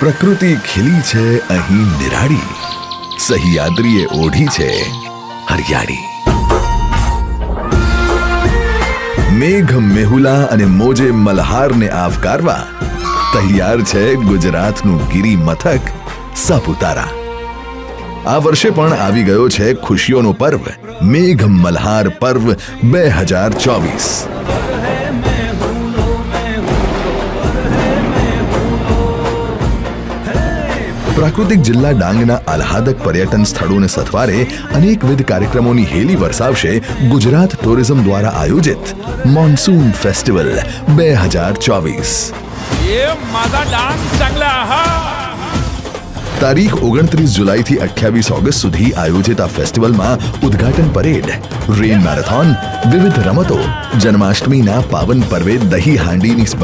પ્રકૃતિ ખીલી છે અહીં નિરાળી, સહયાદ્રીએ ઓઢી છે હરિયાળી. મેઘ મેહુલા અને મોજે મલ્હારને આવકારવા તૈયાર છે ગુજરાતનું ગિરી મથક સાપુતારા. આ વર્ષે પણ આવી ગયો છે ખુશીઓનો પર્વ, મેઘ મલ્હાર પર્વ 2024. પ્રાકૃતિક જિલ્લા ડાંગના આહલાદક પર્યટન સ્થળોને સથવારે અનેકવિધ કાર્યક્રમોની હેલી વરસાવશે ગુજરાત ટુરિઝમ દ્વારા આયોજિત મોન્સૂન ફેસ્ટિવલ 2024. તારીખ 29 જુલાઈથી 28 ઓગસ્ટ સુધી આયોજિત આ ફેસ્ટિવલમાં ઉદ્ઘાટન પરેડ, રેન મેરેથોન, વિવિધ રમતો, જન્માષ્ટમીના પાવન પર્વે દહીં હાંડીની સ્પર્ધા